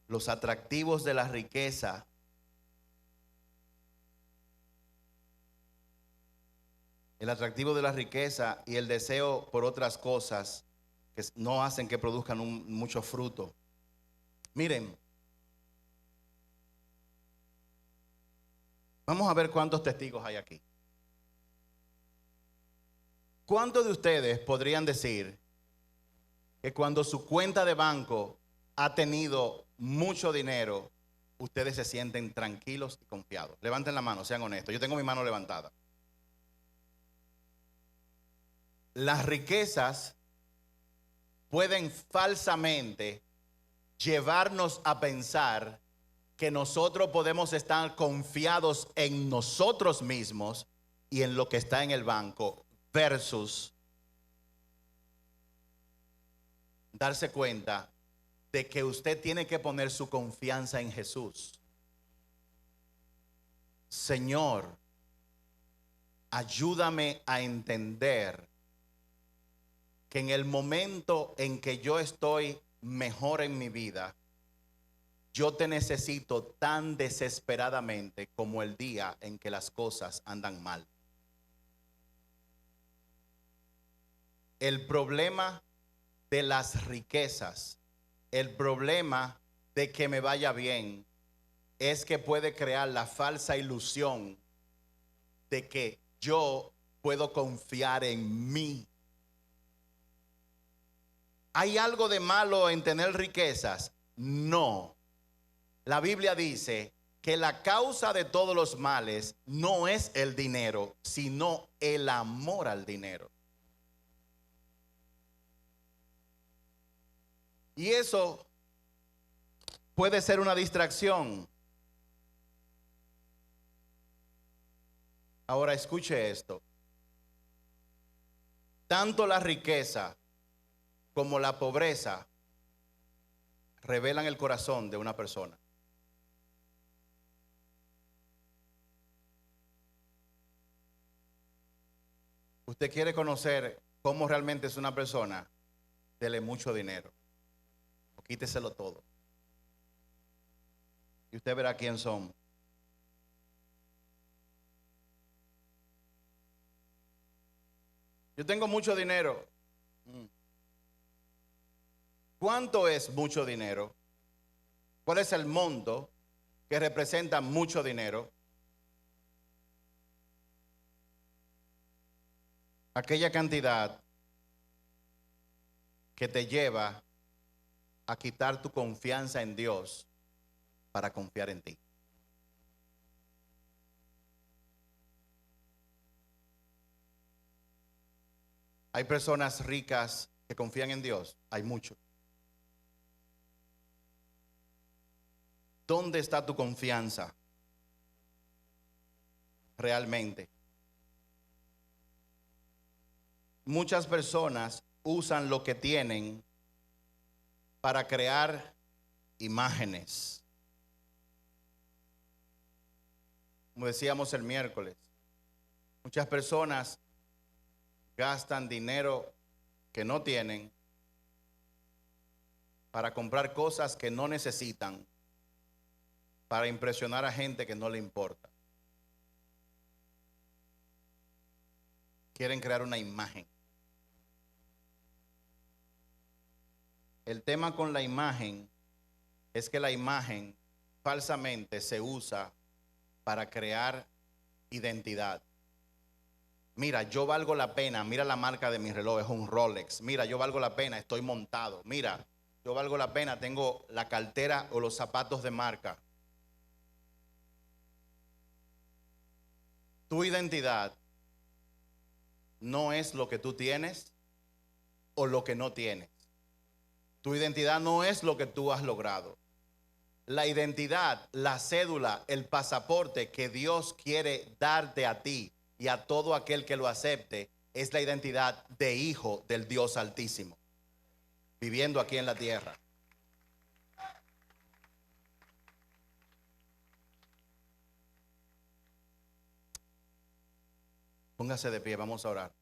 los atractivos de la riqueza el atractivo de la riqueza y el deseo por otras cosas que no hacen que produzcan mucho fruto. Miren, vamos a ver cuántos testigos hay aquí. ¿Cuántos de ustedes podrían decir que cuando su cuenta de banco ha tenido mucho dinero, ustedes se sienten tranquilos y confiados? Levanten la mano, sean honestos. Yo tengo mi mano levantada. Las riquezas pueden falsamente llevarnos a pensar que nosotros podemos estar confiados en nosotros mismos y en lo que está en el banco, versus darse cuenta de que usted tiene que poner su confianza en Jesús. Señor, ayúdame a entender que en el momento en que yo estoy mejor en mi vida, yo te necesito tan desesperadamente como el día en que las cosas andan mal. El problema de las riquezas, el problema de que me vaya bien, es que puede crear la falsa ilusión de que yo puedo confiar en mí. ¿Hay algo de malo en tener riquezas? No. La Biblia dice que la causa de todos los males no es el dinero, sino el amor al dinero. Y eso puede ser una distracción. Ahora escuche esto. Tanto la riqueza como la pobreza revelan el corazón de una persona. Usted quiere conocer cómo realmente es una persona, dele mucho dinero o quíteselo todo y usted verá quién son. Yo tengo mucho dinero. ¿Cuánto es mucho dinero? ¿Cuál es el monto que representa mucho dinero? Aquella cantidad que te lleva a quitar tu confianza en Dios para confiar en ti. Hay personas ricas que confían en Dios, hay muchos. ¿Dónde está tu confianza realmente? Muchas personas usan lo que tienen para crear imágenes. Como decíamos el miércoles, muchas personas gastan dinero que no tienen para comprar cosas que no necesitan, para impresionar a gente que no le importa. Quieren crear una imagen. El tema con la imagen es que la imagen falsamente se usa para crear identidad. Mira, yo valgo la pena, mira la marca de mi reloj, es un Rolex. Mira, yo valgo la pena, estoy montado. Mira, yo valgo la pena, tengo la cartera o los zapatos de marca. Tu identidad no es lo que tú tienes o lo que no tienes. Tu identidad no es lo que tú has logrado. La identidad, la cédula, el pasaporte que Dios quiere darte a ti y a todo aquel que lo acepte es la identidad de hijo del Dios Altísimo, viviendo aquí en la tierra. Póngase de pie, vamos a orar.